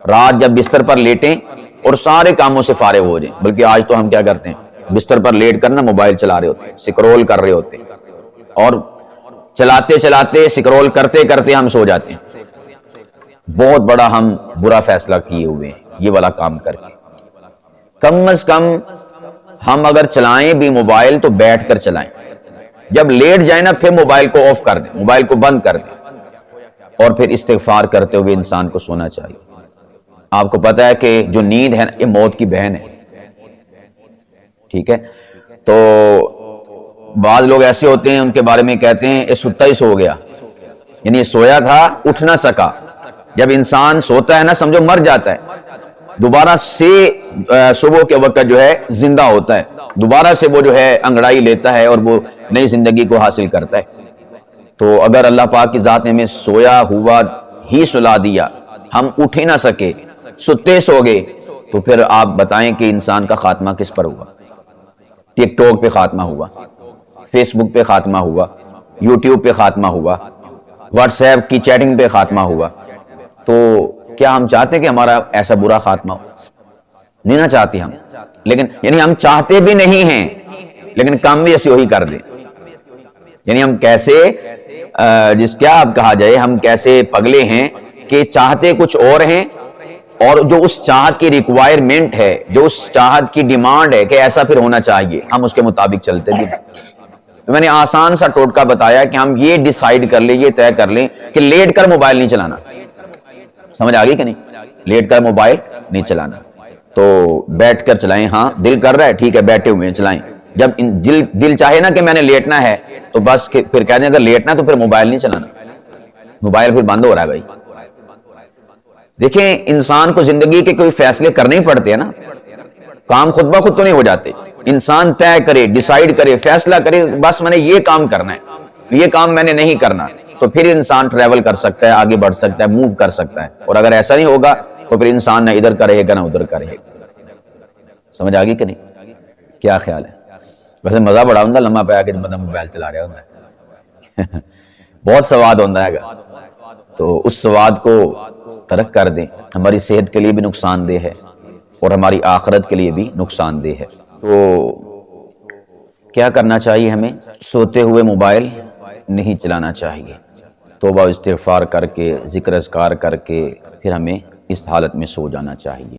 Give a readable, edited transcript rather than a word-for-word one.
رات جب بستر پر لیٹیں اور سارے کاموں سے فارغ ہو جائیں، بلکہ آج تو ہم کیا کرتے ہیں، بستر پر لیٹ کر نا موبائل چلا رہے ہوتے ہیں، سکرول کر رہے ہوتے ہیں، اور چلاتے چلاتے سکرول کرتے کرتے ہم سو جاتے ہیں۔ بہت بڑا ہم برا فیصلہ کیے ہوئے ہیں یہ والا کام کر کے۔ کم از کم ہم اگر چلائیں بھی موبائل تو بیٹھ کر چلائیں، جب لیٹ جائیں نا پھر موبائل کو آف کر دیں، موبائل کو بند کر دیں، اور پھر استغفار کرتے ہوئے انسان کو سونا چاہیے۔ آپ کو پتا ہے کہ جو نیند ہے یہ موت کی بہن ہے، ٹھیک ہے؟ تو بعض لوگ ایسے ہوتے ہیں ان کے بارے میں کہتے ہیں یہ ستا ہی سو گیا، یعنی یہ سویا تھا اٹھ نہ سکا۔ جب انسان سوتا ہے نا سمجھو مر جاتا ہے، دوبارہ سے صبح کے وقت جو ہے زندہ ہوتا ہے، دوبارہ سے وہ جو ہے انگڑائی لیتا ہے اور وہ نئی زندگی کو حاصل کرتا ہے۔ تو اگر اللہ پاک کی ذات نے ہمیں سویا ہوا ہی سلا دیا، ہم اٹھ ہی نہ سکے، ستے سو گئے، تو پھر آپ بتائیں کہ انسان کا خاتمہ کس پر ہوا؟ ٹک ٹاک پہ خاتمہ ہوا، فیس بک پہ خاتمہ ہوا، یوٹیوب پہ خاتمہ ہوا، واٹس ایپ کی چیٹنگ پہ خاتمہ ہوا۔ تو کیا ہم چاہتے ہیں کہ ہمارا ایسا برا خاتمہ ہو؟ نہیں نہ چاہتے ہم، لیکن یعنی ہم چاہتے بھی نہیں ہیں لیکن کام بھی ایسے وہی کر دیں۔ یعنی ہم کیسے کیا اب کہا جائے، ہم کیسے پگلے ہیں کہ چاہتے کچھ اور ہیں، اور جو اس چاہت کی ریکوائرمنٹ ہے، جو اس چاہت کی ڈیمانڈ ہے کہ ایسا پھر ہونا چاہیے، ہم اس کے مطابق چلتے بھی۔ تو میں نے آسان سا ٹوٹکا بتایا کہ ہم یہ ڈیسائیڈ کر لیں، یہ طے کر لیں کہ لیٹ کر موبائل نہیں چلانا۔ سمجھ آ گئی کہ نہیں؟ لیٹ کر موبائل نہیں چلانا، تو بیٹھ کر چلائیں۔ ہاں دل کر رہا ہے ٹھیک ہے بیٹھے ہوئے چلائیں، جب دل چاہے نا کہ میں نے لیٹنا ہے تو بس پھر کہہ دیں اگر لیٹنا تو پھر موبائل نہیں چلانا، موبائل پھر بند ہو رہا ہے بھائی۔ دیکھیں انسان کو زندگی کے کوئی فیصلے کرنے ہی پڑتے ہیں نا، کام خود بخود تو نہیں ہو جاتے۔ انسان طے کرے، ڈیسائیڈ کرے، فیصلہ کرے بس میں نے یہ کام کرنا ہے، یہ کام میں نے نہیں کرنا، تو پھر انسان ٹریول کر سکتا ہے، آگے بڑھ سکتا ہے، موو کر سکتا ہے۔ اور اگر ایسا نہیں ہوگا تو پھر انسان نہ ادھر کا رہے گا نہ ادھر کا رہے گا۔ سمجھ آ گئی کہ نہیں؟ کیا خیال ہے؟ ویسے مزہ بڑا ہوتا لمحہ پہ آ کے بندہ موبائل چلا رہا ہوتا ہے بہت سواد ہوتا ہے گا، تو اس سواد کو ترک کر دیں۔ ہماری صحت کے لیے بھی نقصان دہ ہے اور ہماری آخرت کے لیے بھی نقصان دہ ہے۔ تو کیا کرنا چاہیے ہمیں؟ سوتے ہوئے موبائل نہیں چلانا چاہیے، توبہ استغفار کر کے، ذکر اذکار کر کے پھر ہمیں اس حالت میں سو جانا چاہیے۔